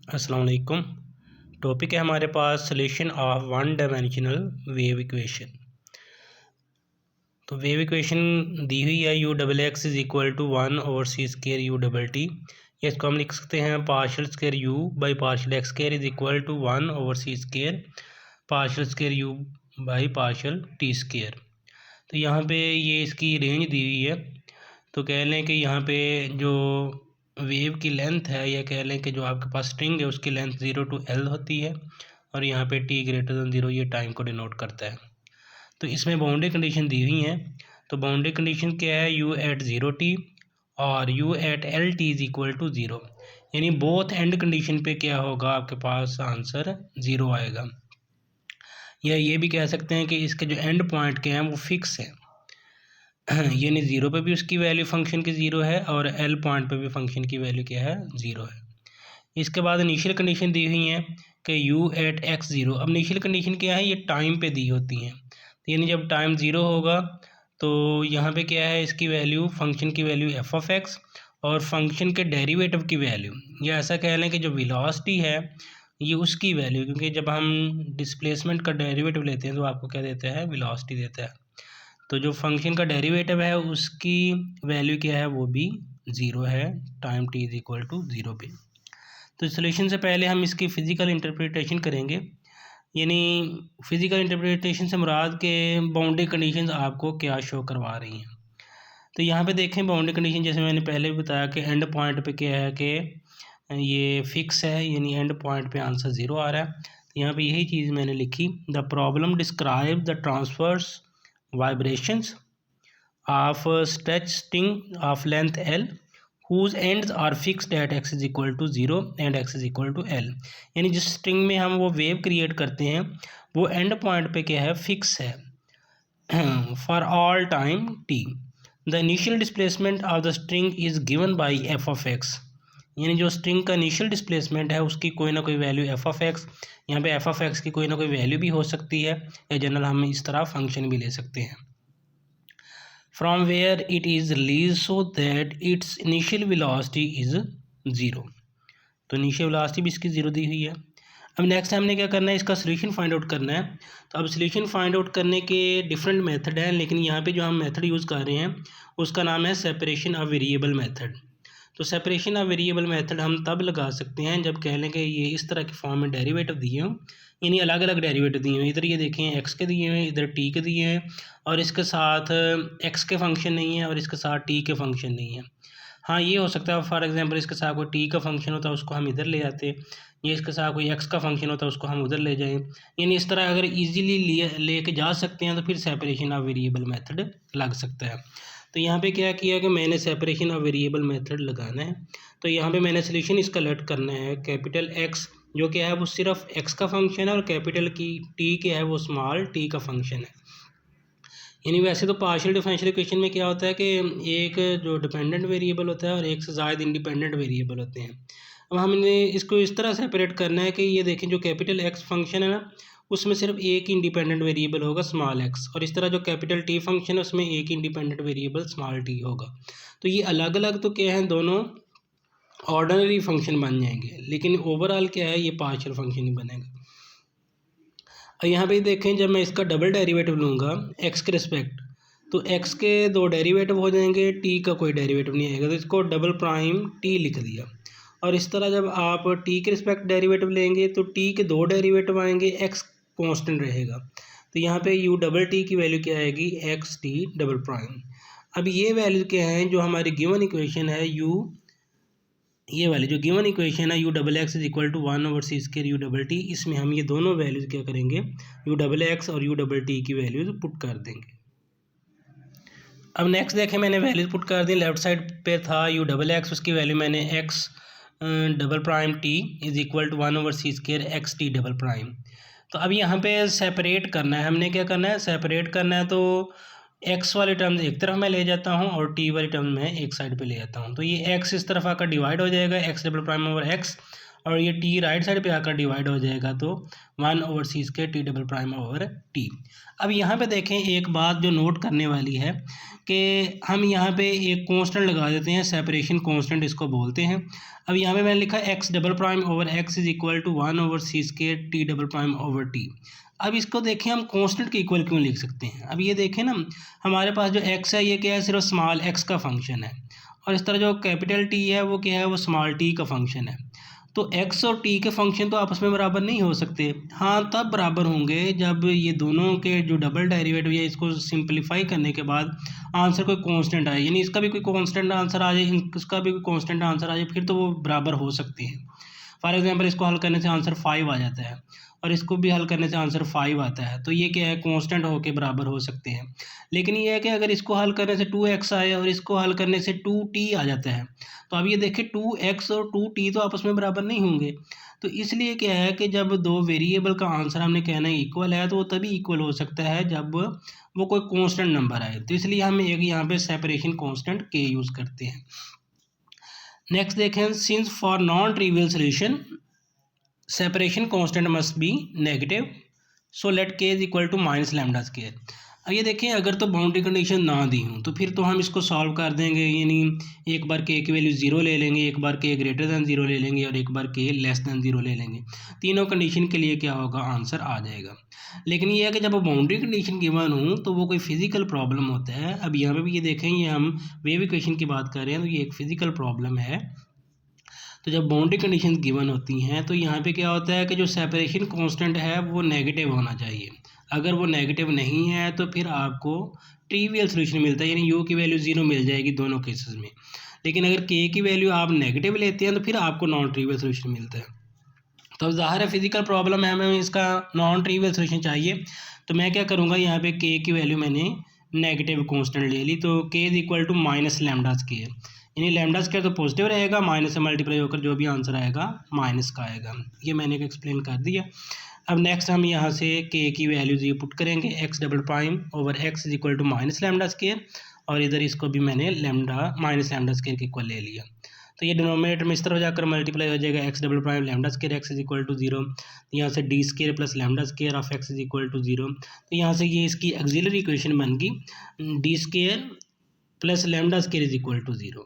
अस्सलाम वालेकुम। टॉपिक है हमारे पास solution of one dimensional wave equation. तो वेव इक्वेशन दी हुई है u double x is equal to 1/c² u double t. या इसको हम लिख सकते हैं partial square u by partial x square is equal to 1/c² partial square u by partial t square. तो यहाँ पे ये इसकी रेंज दी हुई है। तो कह लें कि यहाँ पे जो वेव की लेंथ है, या कह लें कि जो आपके पास स्ट्रिंग है उसकी लेंथ 0 to L होती है, और यहाँ पे t ग्रेटर दैन 0 ये टाइम को डिनोट करता है। तो इसमें बाउंड्री कंडीशन दी हुई है। तो बाउंड्री कंडीशन क्या है, u एट 0t और u at LT is equal to 0, यानी बोथ एंड कंडीशन पे क्या होगा, आपके पास आंसर 0 आएगा। या ये भी कह सकते हैं कि इसके जो एंड पॉइंट के हैं वो फिक्स है, यानी 0 पे भी उसकी वैल्यू फंक्शन की 0 है और L पॉइंट पे भी फंक्शन की वैल्यू क्या है, 0 है। इसके बाद इनिशियल कंडीशन दी हुई है कि u एट x 0। अब इनिशियल कंडीशन क्या है, ये टाइम पे दी होती हैं। तो यानी जब टाइम 0 होगा तो यहाँ पे क्या है, इसकी वैल्यू फंक्शन की वैल्यू f ऑफ x और फंक्शन के डेरिवेटिव की वैल्यू, या ऐसा कह लें कि जो वेलोसिटी है ये उसकी वैल्यू, क्योंकि जब हम डिस्प्लेसमेंट का डेरिवेटिव लेते हैं तो आपको क्या देता है, वेलोसिटी देता है। तो जो फंक्शन का डेरिवेटिव है उसकी वैल्यू क्या है, वो भी 0 है time t is equal to 0 पे। तो सोल्यूशन से पहले हम इसकी फ़िज़िकल इंटरप्रिटेशन करेंगे, यानी फ़िज़िकल इंटरप्रिटेशन से मुराद के बाउंड्री कंडीशंस आपको क्या शो करवा रही हैं। तो यहाँ पे देखें बाउंड्री कंडीशन, जैसे मैंने पहले भी बताया कि एंड पॉइंट पे क्या है कि ये फिक्स है, यानी एंड पॉइंट पे आंसर 0 आ रहा है। तो यहाँ पे यही चीज़ मैंने लिखी, the problem describe the transverse vibrations of a stretch string of length L whose ends are fixed at x is equal to 0 and x is equal to L। यानी जिस स्ट्रिंग में हम वो वेव क्रिएट करते हैं वो and point पे क्या है, फिक्स है for all time t। The initial displacement of the string is given by f of x, यानी जो स्ट्रिंग का इनिशियल डिस्प्लेसमेंट है उसकी कोई ना कोई वैल्यू f ऑफ x, यहाँ पे f ऑफ x की कोई ना कोई वैल्यू भी हो सकती है, या जनरल हम इस तरह फंक्शन भी ले सकते हैं। From where it is released so that its initial velocity is 0। तो इनिशियल वेलोसिटी भी इसकी 0 दी हुई है। अब नेक्स्ट हमने क्या करना है, इसका सोल्यूशन फाइंड आउट करना है। तो अब सोल्यूशन फाइंड आउट करने के डिफरेंट मेथड हैं, लेकिन यहाँ पे जो हम मेथड यूज़ कर रहे हैं उसका नाम है सेपरेशन ऑफ वेरिएबल मेथड। तो सेपरेशन ऑफ वेरिएबल मेथड हम तब लगा सकते हैं जब कह लें कि ये इस तरह की फॉर्म में डेरिवेटिव दिए हों, यानी अलग अलग डेरिवेटिव दिए हुए। इधर ये देखें एक्स के दिए हुए हैं, इधर टी के दिए हैं, और इसके साथ एक्स के फंक्शन नहीं है और इसके साथ टी के फंक्शन नहीं है। हाँ, ये हो सकता है फॉर एग्जांपल इसके साथ कोई टी का फंक्शन होता है उसको हम इधर ले आते, या इसके साथ कोई एक्स का फंक्शन होता है उसको हम उधर ले जाएं। यानी इस तरह अगर इजीली लेके जा सकते हैं तो फिर सेपरेशन ऑफ वेरिएबल मेथड लग सकता है। तो यहाँ पे क्या किया कि मैंने सेपरेशन ऑफ वेरिएबल मेथड लगाना है। तो यहाँ पे मैंने सोल्यूशन इसका लेट करना है, कैपिटल एक्स जो क्या है वो सिर्फ एक्स का फंक्शन है, और कैपिटल की टी क्या है वो स्मॉल टी का फंक्शन है। यानी वैसे तो पार्शियल डिफरेंशियल इक्वेशन में क्या होता है कि एक जो डिपेंडेंट वेरिएबल होता है और एक से ज़्यादा इंडिपेंडेंट वेरिएबल होते हैं। अब हमने इसको इस तरह सेपरेट करना है कि ये देखें जो कैपिटल एक्स फंक्शन है ना, उसमें सिर्फ एक इंडिपेंडेंट वेरिएबल होगा स्मॉल एक्स, और इस तरह जो कैपिटल टी फंक्शन है उसमें एक इंडिपेंडेंट वेरिएबल स्मॉल टी होगा। तो ये अलग अलग तो क्या है, दोनों ऑर्डिनरी फंक्शन बन जाएंगे, लेकिन ओवरऑल क्या है, ये पार्शियल फंक्शन ही बनेगा। और यहाँ पे देखें जब मैं इसका डबल डेरिवेटिव लूँगा एक्स के रिस्पेक्ट, तो एक्स के दो डेरिवेटिव हो जाएंगे, टी का कोई डेरिवेटिव नहीं आएगा, तो इसको डबल प्राइम टी लिख दिया। और इस तरह जब आप टी के रिस्पेक्ट डेरिवेटिव लेंगे तो टी के दो डेरिवेटिव आएंगे, एक्स कांस्टेंट रहेगा। तो यहाँ पे यू डबल टी की वैल्यू क्या आएगी, एक्स टी डबल प्राइम। अब ये वैल्यू क्या है जो हमारी गिवन इक्वेशन है, ये वाली जो गिवन इक्वेशन है u double x is equal to 1/c² u double t, इसमें हम ये दोनों वैल्यूज़ क्या करेंगे, यू डबल एक्स और यू डबल टी की वैल्यूज़ पुट कर देंगे। अब नेक्स्ट देखें मैंने वैल्यूज़ पुट कर दी, लेफ्ट साइड पे था यू डबल एक्स, उसकी वैल्यू मैंने x double prime t is equal to 1/c² x t double prime. तो अब यहाँ पे सेपरेट करना है, हमने क्या करना है, सेपरेट करना है। तो एक्स वाले टर्म्स एक तरफ मैं ले जाता हूँ और टी वाली टर्म मैं एक साइड पे ले जाता हूँ। तो ये एक्स इस तरफ आकर डिवाइड हो जाएगा, x double prime over x, और ये टी राइट साइड पे आकर डिवाइड हो जाएगा, तो 1/c² T double prime over t. अब यहाँ पे देखें एक बात जो नोट करने वाली है कि हम यहाँ पे एक कांस्टेंट लगा देते हैं, सेपरेशन कांस्टेंट इसको बोलते हैं। अब यहाँ पे मैंने लिखा x double prime over x is equal to 1 over c square t double prime over t. अब इसको देखें हम कांस्टेंट के इक्वल क्यों लिख सकते हैं। अब ये देखें ना, हमारे पास जो एक्स है ये क्या है, सिर्फ स्मॉल एक्स का फंक्शन है, और इस तरह जो कैपिटल टी है वो क्या है, वो स्मॉल टी का फंक्शन है। तो एक्स और टी के फंक्शन तो आपस में बराबर नहीं हो सकते। हाँ, तब बराबर होंगे जब ये दोनों के जो डबल डेरिवेटिव है इसको सिंपलीफाई करने के बाद आंसर कोई कांस्टेंट आए, यानी इसका भी कोई कांस्टेंट आंसर आ जाए, इसका भी कोई कांस्टेंट आंसर आ जाए, फिर तो वो बराबर हो सकते हैं। फॉर एग्जांपल इसको हल करने से आंसर 5 आ जाता है और इसको भी हल करने से आंसर 5 आता है, तो ये क्या है, कांस्टेंट होके बराबर हो सकते हैं। लेकिन ये है कि अगर इसको हल करने से 2x आए और इसको हल करने से 2t आ जाता है, तो अब ये देखिए 2x और 2t तो आपस में बराबर नहीं होंगे। तो इसलिए क्या है कि जब दो वेरिएबल का आंसर हमने कहना है इक्वल है, तो वो तभी इक्वल हो सकता है जब वो कोई कांस्टेंट नंबर आए। तो इसलिए हम एक यहाँ पे सेपरेशन कांस्टेंट k यूज़ करते हैं। नेक्स्ट देखें, since for non trivial solution separation constant must be negative, so let k is equal to minus lambda square. अब ये देखें, अगर तो बाउंड्री कंडीशन ना दी हूँ तो फिर तो हम इसको सॉल्व कर देंगे, यानी एक बार k की वैल्यू 0 ले लेंगे, एक बार k ग्रेटर दैन 0 ले लेंगे और एक बार k लेस दैन 0 ले लेंगे। तीनों कंडीशन के लिए क्या होगा, आंसर आ जाएगा। लेकिन ये है कि जब बाउंड्री कंडीशन गिवन हो तो वो कोई फिजिकल प्रॉब्लम होता है। अब यहाँ पे भी ये देखें, ये हम वेव इक्वेशन की बात कर रहे हैं, तो ये एक फिजिकल प्रॉब्लम है। तो जब बाउंड्री कंडीशन गिवन होती हैं तो यहाँ पे क्या होता है कि जो सेपरेशन कांस्टेंट है वो नेगेटिव होना चाहिए। अगर वो नेगेटिव नहीं है तो फिर आपको ट्रिवियल सोल्यूशन मिलता है, यानी यू की वैल्यू 0 मिल जाएगी दोनों केसेस में। लेकिन अगर के की वैल्यू आप नेगेटिव लेते हैं तो फिर आपको नॉन ट्रिवियल सोल्यूशन मिलता है। तो अब ज़ाहिर है फिजिकल प्रॉब्लम है, हमें इसका नॉन ट्रिवियल सोल्यूशन चाहिए। तो मैं क्या करूँगा, यहाँ पे के की वैल्यू मैंने नेगेटिव कांस्टेंट ले ली, तो k is equal to minus lambda square, यानी लैम्डा स्क्वायर तो पॉजिटिव रहेगा, माइनस से मल्टीप्लाई होकर जो भी आंसर आएगा माइनस का आएगा। ये मैंने एक्सप्लेन कर दिया। अब नेक्स्ट हम यहाँ से के की वैल्यूज ये पुट करेंगे, x double prime over x is equal to minus lambda square, और इधर इसको भी मैंने लैम्डा माइनस लैम्डा स्क्वायर के इक्वल ले लिया। तो ये डिनोमिनेटर में इस तरह जाकर मल्टीप्लाई हो जाएगा, x double prime lambda square x is equal to 0, यहाँ से D square plus lambda square of x is equal to 0। तो यहाँ से ये इसकी ऑक्सिलरी इक्वेशन बन गई, D square plus lambda square is equal to 0।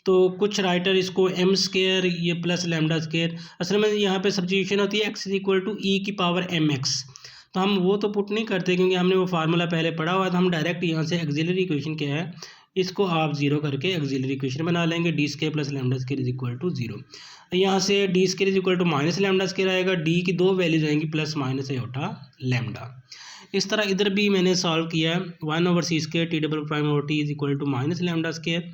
तो कुछ राइटर इसको एम स्क्वायर ये प्लस लैम्डा स्क्वायर, असल में यहाँ पे सब्स्टिट्यूशन होती है x is equal to e की पावर एम एक्स, तो हम वो तो पुट नहीं करते क्योंकि हमने वो फार्मूला पहले पढ़ा हुआ है। तो हम डायरेक्ट यहाँ से ऑक्सिलरी इक्वेशन क्या है, इसको आप 0 करके ऑक्सिलरी इक्वेशन बना लेंगे, D square plus lambda square is equal to 0। यहाँ से D square is equal to minus lambda square आएगा, डी की दो वैल्यूज आएंगी प्लस माइनस आयोटा लैम्डा। इस तरह इधर भी मैंने सॉल्व किया, 1 over c square t double prime over t is equal to minus lambda square.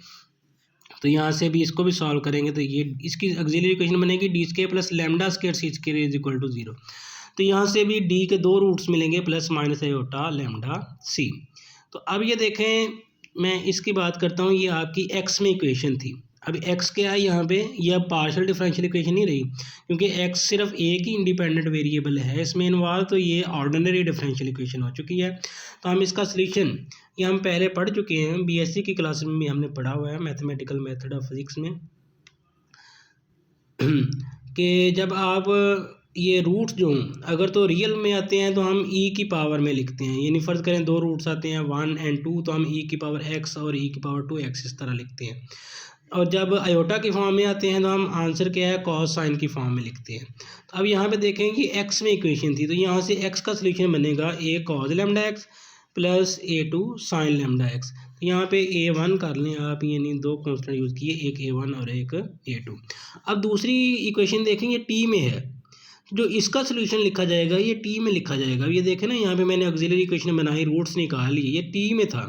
तो यहाँ से भी इसको भी सॉल्व करेंगे तो ये इसकी ऑक्सिलरी इक्वेशन बनेगी, D square plus lambda square c square is equal to 0। तो यहाँ से भी डी के दो रूट्स मिलेंगे, प्लस माइनस आयोटा लैम्डा सी। तो अब ये देखें, मैं इसकी बात करता हूँ, ये आपकी एक्स में इक्वेशन थी। अब एक्स क्या है यहाँ पे, ये अब पार्शियल डिफरेंशियल इक्वेशन नहीं रही, क्योंकि एक्स सिर्फ एक ही इंडिपेंडेंट वेरिएबल है इसमें इन्वॉल्व, तो ये ऑर्डिनरी डिफरेंशियल इक्वेशन हो चुकी है। तो हम इसका सॉल्यूशन ये हम पहले पढ़ चुके हैं, बीएससी की क्लास में भी हमने पढ़ा हुआ है, मैथमेटिकल मेथड ऑफ फिजिक्स में, कि जब आप ये रूट्स जो अगर तो रियल में आते हैं तो हम ई की पावर में लिखते हैं, यानी फ़र्ज़ करें दो रूट्स आते हैं 1 और 2, तो हम ई की पावर एक्स और ई की पावर 2x इस तरह लिखते हैं। और जब आयोटा की फॉर्म में आते हैं तो हम आंसर क्या है, कॉस साइन की फॉर्म में लिखते हैं। तो अब यहाँ पे देखें कि एक्स में इक्वेशन थी, तो यहाँ से एक्स का सोल्यूशन बनेगा A cos lambda x plus A2 sine lambda x. तो यहाँ पे A1 कर लें आप, यानी दो कॉन्स्टेंट यूज़ किए, एक A1 और एक A2। अब दूसरी इक्वेशन देखेंगे टी में है, जो इसका सोल्यूशन लिखा जाएगा ये टी में लिखा जाएगा। अब ये देखें ना, यहाँ पे मैंने ऑक्सिलरी इक्वेशन बनाई, रूट्स निकाल लिए, ये टी में था।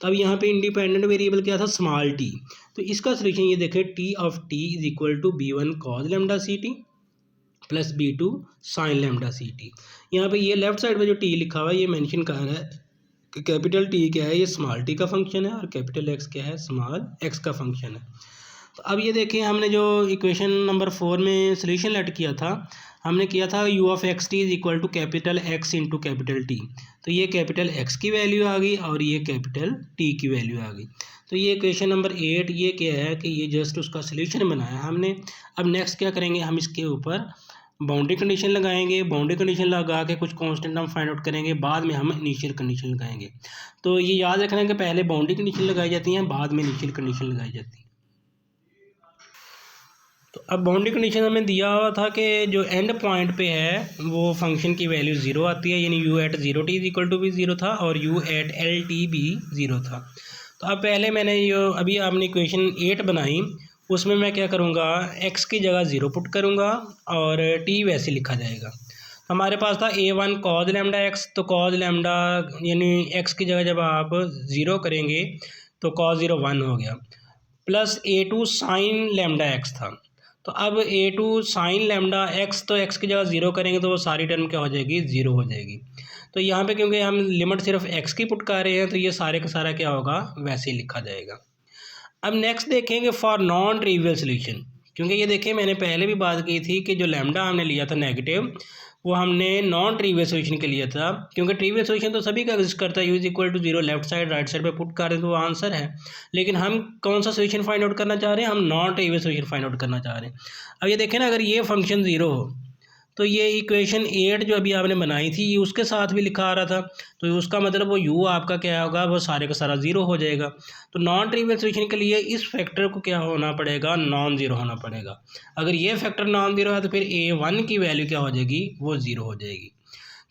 तो अब यहाँ पे इंडिपेंडेंट वेरिएबल क्या था, स्मॉल टी। तो इसका सोल्यूशन ये देखें, T of t is equal to B1 cos lambda c t plus B2 sine lambda c t. यहाँ पे ये लेफ्ट साइड में जो टी लिखा हुआ है ये मेंशन कर रहा है कि कैपिटल टी क्या है, ये स्मॉल टी का फंक्शन है, और कैपिटल एक्स क्या है, स्मॉल एक्स का फंक्शन है। तो अब ये देखें, हमने जो इक्वेशन नंबर 4 में सोल्यूशन लेट किया था, हमने किया था u of x t is equal to capital X into capital T. तो ये कैपिटल एक्स की वैल्यू आ गई और ये कैपिटल टी की वैल्यू आ गई। तो ये इक्वेशन नंबर 8 ये क्या है कि ये जस्ट उसका सोल्यूशन बनाया हमने। अब नेक्स्ट क्या करेंगे, हम इसके ऊपर बाउंड्री कंडीशन लगाएंगे, बाउंड्री कंडीशन लगा के कुछ कांस्टेंट हम फाइंड आउट करेंगे, बाद में हम इनिशियल कंडीशन लगाएंगे। तो ये याद रखना है कि पहले बाउंड्री कंडीशन लगाई जाती हैं, बाद में इनिशियल कंडीशन लगाई जाती है। तो अब बाउंड्री कंडीशन हमें दिया हुआ था कि जो एंड पॉइंट पे है वो फंक्शन की वैल्यू 0 आती है, यानी u at 0t is equal to भी 0 था और यू एट एल टी भी 0 था। तो अब पहले मैंने जो अभी आपने इक्वेशन 8 बनाई उसमें मैं क्या करूँगा, x की जगह 0 पुट करूँगा और t वैसे लिखा जाएगा। हमारे पास था a1 cos लैम्डा x, तो cos लैम्डा यानी x की जगह जब आप 0 करेंगे तो cos 0 1 हो गया, plus a2 sin lambda x था। तो अब a2 sin लैम्डा x, तो x की जगह 0 करेंगे तो वो सारी टर्म क्या हो जाएगी, 0 हो जाएगी। तो यहाँ पे क्योंकि हम लिमिट सिर्फ x की पुट कर रहे हैं तो ये सारे का सारा क्या होगा, वैसे ही लिखा जाएगा। अब नेक्स्ट देखेंगे फॉर नॉन ट्रिवियल सोल्यूशन, क्योंकि ये देखिए मैंने पहले भी बात की थी कि जो लैम्डा हमने लिया था नेगेटिव वो हमने नॉन ट्रिवियल सोल्यूशन के लिए था, क्योंकि ट्रिवियल सोल्यूशन तो सभी का एग्जिस्ट करता है, u is equal to 0 left side right side पे पुट कर दें तो वो आंसर है। लेकिन हम कौन सा सोल्यूशन फाइंड आउट करना चाह रहे हैं, हम non trivial solution find out करना चाह रहे हैं। अब ये देखें ना, अगर ये फंक्शन 0 हो तो ये इक्वेशन 8 जो अभी आपने बनाई थी ये उसके साथ भी लिखा आ रहा था, तो उसका मतलब वो u आपका क्या होगा, वो सारे का सारा 0 हो जाएगा। तो नॉन ट्रिवियल सोल्यूशन के लिए इस फैक्टर को क्या होना पड़ेगा, नॉन ज़ीरो होना पड़ेगा। अगर ये फैक्टर नॉन ज़ीरो है तो फिर a1 की वैल्यू क्या हो जाएगी, वो 0 हो जाएगी।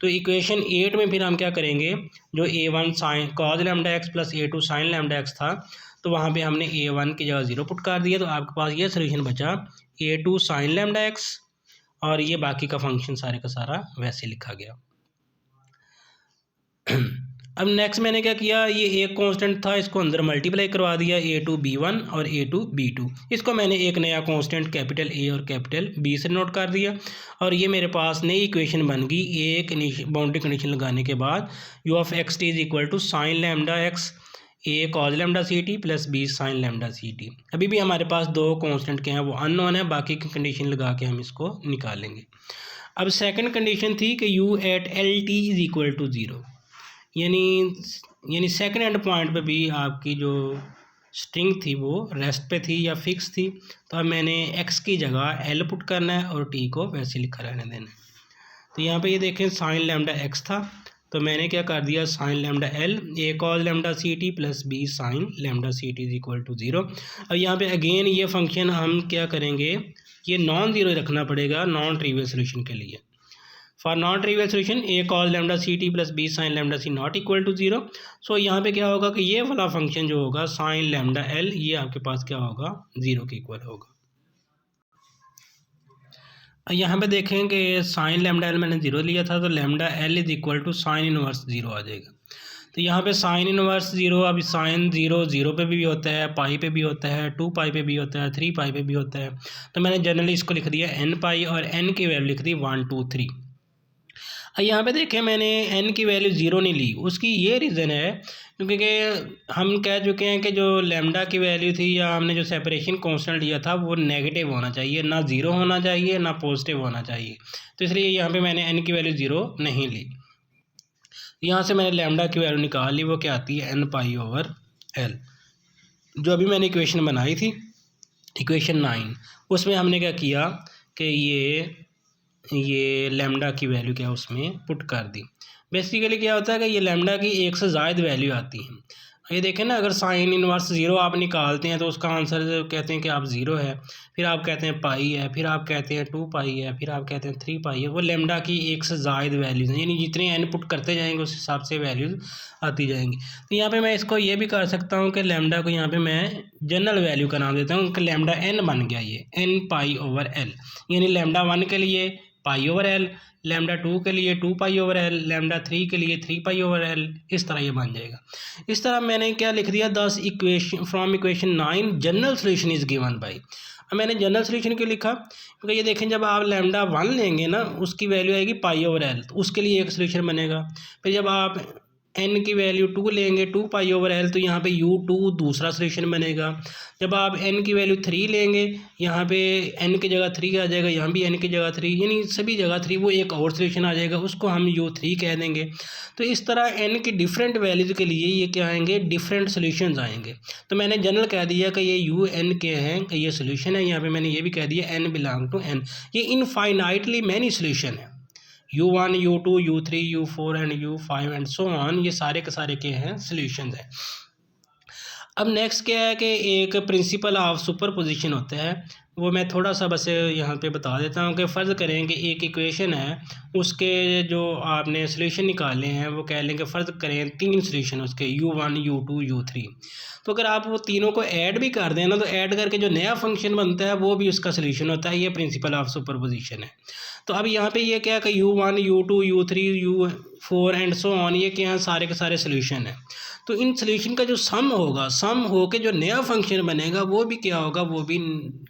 तो इक्वेशन 8 में फिर हम क्या करेंगे, जो a1 sign cause lambda x plus a2 sine lambda x था तो वहाँ पे हमने a1 की जगह 0 पुट कर दिया, तो आपके पास ये सोल्यूशन बचा a2 साइन लैम्डा एक्स और ये बाकी का फंक्शन सारे का सारा वैसे लिखा गया। अब नेक्स्ट मैंने क्या किया, ये एक कांस्टेंट था इसको अंदर मल्टीप्लाई करवा दिया a2 b1 और a2 b2, इसको मैंने एक नया कांस्टेंट कैपिटल A और कैपिटल B से नोट कर दिया और ये मेरे पास नई इक्वेशन बन गई। एक बाउंड्री कंडीशन लगाने के बाद u of x t is equal to sine lambda x A cos lambda c t plus B sine lambda c t. अभी भी हमारे पास दो कांस्टेंट के हैं वो अननोन है, बाकी की कंडीशन लगा के हम इसको निकालेंगे। अब सेकंड कंडीशन थी कि u at l t is equal to 0, यानी सेकंड एंड पॉइंट पे भी आपकी जो स्ट्रिंग थी वो रेस्ट पे थी या फिक्स थी, तो अब मैंने x की जगह l पुट करना है और t को वैसे लिखा रहने देना है। तो यहाँ पे ये देखें साइन लैम्डा x था तो मैंने क्या कर दिया, sine lambda l A cos lambda c t plus B sine lambda c t is equal to 0। अब यहाँ पे अगेन ये फंक्शन हम क्या करेंगे, ये नॉन ज़ीरो रखना पड़ेगा नॉन ट्रिवियल सोल्यूशन के लिए। For non trivial solution A cos lambda c t plus B sine lambda c not equal to 0। So यहाँ पे क्या होगा कि ये वाला फंक्शन जो होगा साइन लैम्डा एल ये आपके पास क्या होगा, 0 के इक्वल होगा। यहाँ पे देखें कि साइन लैम्डा एल मैंने 0 लिया था तो lambda l is equal to sine inverse 0 आ जाएगा। तो यहाँ पे साइन इनवर्स 0, अभी साइन 0 0 पे भी होता है, पाई पे भी होता है, 2 पाई पे भी होता है, 3 पाई पे भी होता है। तो मैंने जनरली इसको लिख दिया n पाई और n की वैल्यू लिख दी 1 2 3। यहाँ पे देखें मैंने n की वैल्यू 0 नहीं ली, उसकी ये रीज़न है क्योंकि हम कह चुके हैं कि जो लैम्डा की वैल्यू थी या हमने जो सेपरेशन कांस्टेंट लिया था वो नेगेटिव होना चाहिए, ना 0 होना चाहिए ना पॉजिटिव होना चाहिए। तो इसलिए यहाँ पे मैंने n की वैल्यू 0 नहीं ली। यहाँ से मैंने लैम्डा की वैल्यू निकाल ली, वो क्या आती है n पाई ओवर l। जो अभी मैंने इक्वेशन बनाई थी इक्वेशन 9, उसमें हमने क्या किया कि ये लैम्डा की वैल्यू क्या उसमें पुट कर दी। बेसिकली क्या होता है कि ये लैम्डा की एक से ज़ायद वैल्यू आती है। ये देखें ना, अगर साइन इनवर्स 0 आप निकालते हैं तो उसका आंसर कहते हैं कि आप 0 है, फिर आप कहते हैं पाई है, फिर आप कहते हैं 2 पाई है, फिर आप कहते हैं 3 पाई है। वो लैम्डा की एक से ज़ायद वैल्यूज़ हैं, यानी जितने एन पुट करते जाएंगे उस हिसाब से वैल्यूज़ आती जाएंगी। तो यहाँ पे मैं इसको ये भी कर सकता हूँ कि लैम्डा को यहाँ पे मैं जनरल वैल्यू का नाम देता हूँ कि लैम्डा एन बन गया, ये n पाई ओवर एल, यानी लैम्डा 1 के लिए पाई ओवर एल, लैम्डा 2 के लिए 2 पाई ओवर एल, लैम्डा 3 के लिए 3 पाई ओवर एल, इस तरह ये बन जाएगा। इस तरह मैंने क्या लिख दिया, दस equation from equation 9 general solution is given by. अब मैंने जनरल सोल्यूशन क्यों लिखा, क्योंकि ये देखें जब आप लैम्डा 1 लेंगे ना उसकी वैल्यू आएगी पाई ओवर एल, तो उसके लिए एक सोल्यूशन बनेगा। फिर जब आप n की वैल्यू 2 लेंगे 2 पाई/l, तो यहाँ पे u2 दूसरा सोल्यूशन बनेगा। जब आप n की वैल्यू 3 लेंगे, यहाँ पे n की जगह 3 आ जाएगा, यहाँ भी n की जगह 3, यानी सभी जगह 3, वो एक और सोल्यूशन आ जाएगा, उसको हम u3 कह देंगे। तो इस तरह n की डिफरेंट वैल्यूज़ के लिए ये क्या आएंगे, डिफरेंट सोल्यूशंस आएंगे। तो मैंने जनरल कह दिया कि ये un के हैं, कि ये सोल्यूशन है। यहाँ पे मैंने ये भी कह दिया n बिलोंग टू n। ये इनफाइनाइटली मैनी सोल्यूशन है, u1 u2 u3 u4 and u5 and so on, ये सारे के सारे के हैं सोल्यूशंस हैं। अब नेक्स्ट क्या है कि एक प्रिंसिपल ऑफ सुपरपोजिशन होता है, वो मैं थोड़ा सा बस यहाँ पे बता देता हूँ कि फ़र्ज़ करें कि एक इक्वेशन है, उसके जो आपने सोल्यूशन निकाले हैं वो कह लें कि फ़र्ज़ करें 3 सोल्यूशन उसके u1 u2 u3। तो अगर आप वो तीनों को ऐड भी कर दें ना, तो ऐड करके जो नया फंक्शन बनता है वो भी उसका सोल्यूशन होता है। ये प्रिंसिपल ऑफ सुपरपोजिशन है। तो अब यहाँ पे ये क्या है कि u1 u2 u3 u4 and so on, ये क्या है, सारे के सारे सोल्यूशन है। तो इन सोल्यूशन का जो सम होगा, सम हो के जो नया फंक्शन बनेगा वो भी क्या होगा, वो भी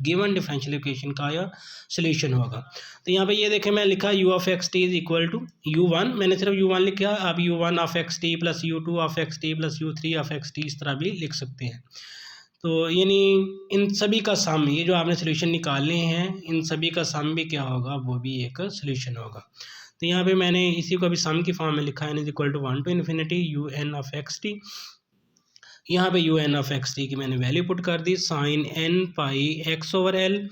गिवन डिफरेंशियल इक्वेशन का या सोल्यूशन होगा। तो यहाँ पे ये देखें, मैं लिखा u of x t is equal to u1, मैंने सिर्फ u1 लिखा। आप u1 of x t plus u2 of x t plus u3 of x t इस तरह भी लिख सकते हैं। तो यानी इन सभी का सम, ये जो आपने सोल्यूशन निकालने हैं, इन सभी का सम भी क्या होगा, वो भी एक सोल्यूशन होगा। तो यहाँ पे मैंने इसी को अभी सम की फॉर्म में लिखा है, is equal to 1 to infinity un of x t. यहाँ पे un ऑफ एक्स टी की मैंने वैल्यू पुट कर दी, sine n pi x over L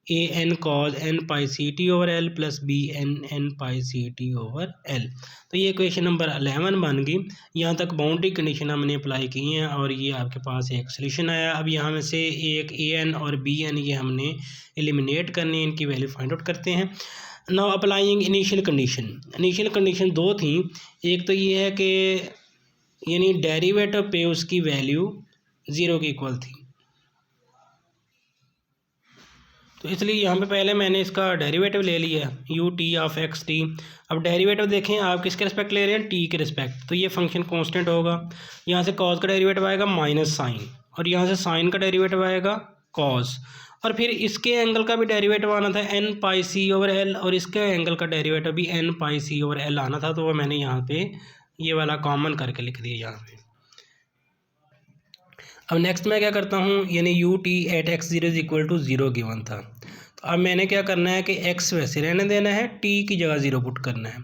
A N cos n pi c t over L plus B N N pi c t over L. तो ये equation number 11 बन गई। यहाँ तक बाउंड्री कंडीशन हमने अप्लाई की हैं और ये आपके पास एक सोल्यूशन आया। अब यहाँ में से एक ए एन और बी एन ये हमने एलिमिनेट करनी है, इनकी वैल्यू फाइंड आउट करते हैं। Now applying initial condition. Initial condition दो थी, एक तो ये है कि यानी डेरिवेटिव पे उसकी वैल्यू 0 के इक्वल थी, तो इसलिए यहाँ पे पहले मैंने इसका डेरिवेटिव ले लिया U T of x T. अब डेरिवेटिव देखें आप किसके रिस्पेक्ट ले रहे हैं, टी के रिस्पेक्ट, तो ये फंक्शन कांस्टेंट होगा। यहाँ से कॉज का डेरिवेटिव आएगा माइनस साइन, और यहाँ से साइन का डेरिवेटिव आएगा कॉज, और फिर इसके एंगल का भी डेरिवेटिव आना था एन पाई सी ओवर एल, और इसके एंगल का डेरिवेटिव भी एन पाई सी ओवर एल आना था। तो वो मैंने यहाँ पे ये वाला कॉमन करके लिख दिया यहाँ पे। अब नेक्स्ट मैं क्या करता हूँ, यानी u t at x zero is equal to 0 given था, तो अब मैंने क्या करना है कि x वैसे रहने देना है, t की जगह 0 पुट करना है।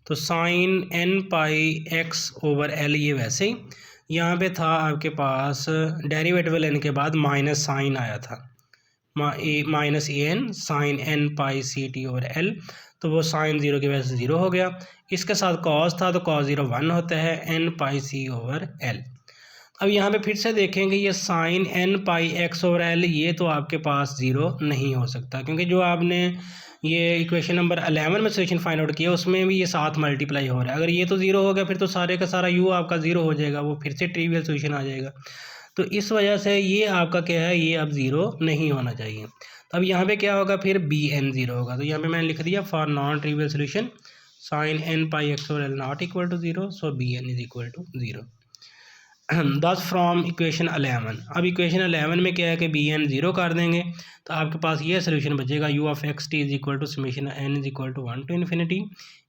तो sign n pi x over l ये वैसे ही, यहाँ पे था आपके पास डेरिवेटिव लेने के बाद माइनस साइन आया था, माइनस ए n sine n pi c t over l, तो वो साइन 0 की वजह से 0 हो गया। इसके साथ कॉस था, तो कॉस 0 1 होता है n पाई सी ओवर l। अब यहाँ पे फिर से देखेंगे ये sign n pi x over l, ये तो आपके पास 0 नहीं हो सकता, क्योंकि जो आपने ये इक्वेशन नंबर 11 में सोल्यूशन फाइंड आउट किया उसमें भी ये साथ मल्टीप्लाई हो रहा है। अगर ये तो 0 हो गया फिर तो सारे का सारा u आपका 0 हो जाएगा, वो फिर से ट्रिवियल सोल्यूशन आ जाएगा। तो इस वजह से ये आपका क्या है, ये अब 0 नहीं होना चाहिए। तो अब यहाँ पे क्या होगा, फिर बी एन 0 होगा। तो यहाँ पे मैंने लिख दिया for non trivial solution sine n pi x over l not equal to 0, so B n is equal to 0। Thus from equation 11। अब इक्वेशन 11 में क्या है कि बी एन 0 कर देंगे, तो आपके पास ये सोल्यूशन बचेगा u of x t is equal to summation n is equal to 1 to infinity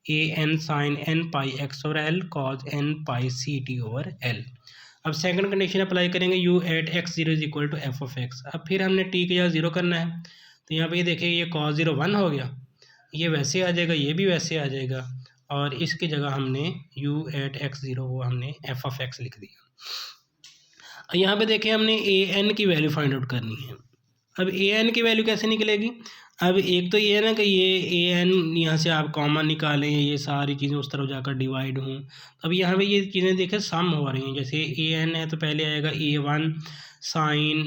a n sine n pi x over l cos n pi c t over l। अब second condition apply करेंगे u at x 0 is equal to f of x. अब फिर हमने T की जगह 0 करना है, तो यहाँ पे ये देखिए ये कॉज 0 1 हो गया, ये वैसे आ जाएगा, ये भी वैसे आ जाएगा, और इसकी जगह हमने यू एट एक्स 0 वो हमने एफ ऑफ एक्स लिख दिया। यहाँ पे देखें हमने ए एन की वैल्यू फाइंड आउट करनी है। अब ए एन की वैल्यू कैसे निकलेगी, अब एक तो ये है ना कि ये ए एन यहाँ से आप कॉमन निकालें, ये सारी चीज़ें उस तरफ जाकर डिवाइड हों। अब यहाँ पे ये चीज़ें देखें सम हो रही हैं, जैसे ए एन है तो पहले आएगा A1 sine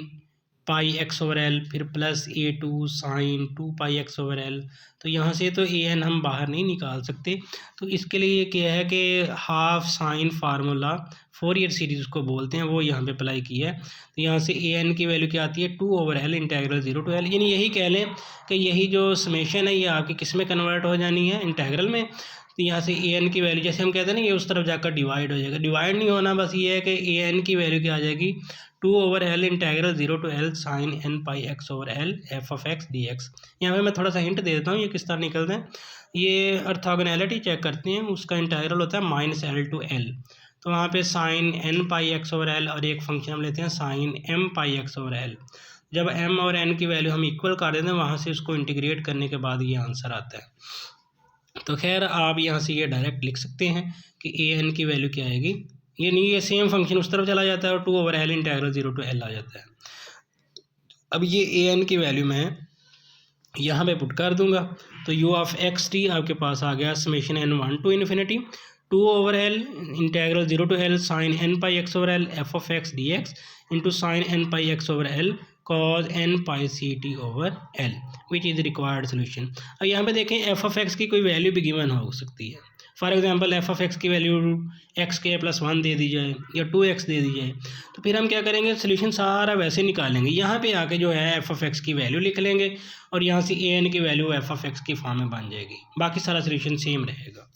pi x over L, फिर प्लस A2 साइन 2 पाई एक्स ओवर एल। तो यहाँ से तो ए एन हम बाहर नहीं निकाल सकते, तो इसके लिए ये क्या है कि half sine formula Fourier series उसको बोलते हैं, वो यहाँ पे अप्लाई किया है। तो यहाँ से ए एन की वैल्यू क्या आती है 2 over l integral 0 to l, यानी यही कह लें कि यही जो समेशन है ये आपकी किस में कन्वर्ट हो जानी है, इंटेग्रल में। तो यहाँ से ए एन की वैल्यू जैसे हम कहते हैं ना ये उस तरफ जाकर डिवाइड हो जाएगा, डिवाइड नहीं होना, बस ये है कि ए एन की वैल्यू क्या आ जाएगी 2 over l integral 0 to l sine n pi x over l f of x d x. यहाँ पे मैं थोड़ा सा हिंट दे देता हूँ ये किस तरह निकलते हैं। ये ऑर्थोगोनैलिटी चेक करते हैं, उसका इंटेग्रल होता है -l to l, तो वहाँ पे sign n pi x over L और एक फंक्शन हम लेते हैं साइन एम पाई एक्स ओवर एल। जब एम और एन की वैल्यू हम इक्वल कर देते हैं वहाँ से उसको इंटीग्रेट करने के बाद ये आंसर आता है। तो खैर आप यहाँ से ये डायरेक्ट लिख सकते हैं कि ए एन की वैल्यू क्या आएगी, ये नहीं, ये सेम फंक्शन उस तरफ चला जाता है और 2 over l integral 0 to L आ जाता है। अब ये ए एन की वैल्यू मैं यहाँ पे पुट कर दूंगा, तो यू ऑफ एक्स टी आपके पास आ गया summation n 1 to infinity 2 over l integral 0 to L sine n pi x over l f of x d x into sine n pi x over l cos n pi c t over L which is required solution। अब यहाँ पे देखें F of x की कोई value भी given हो सकती है। For example F of x की वैल्यू एक्स के प्लस 1 दे दी जाए या 2x दे दी जाए, तो फिर हम क्या करेंगे, सोल्यूशन सारा वैसे निकालेंगे। यहाँ पे आके जो है एफ ऑफ एक्स की वैल्यू लिख लेंगे और यहाँ से ए एन की वैल्यू एफ ऑफ एक्स की फॉर्म में बन जाएगी, बाकी सारा सोल्यूशन सेम रहेगा।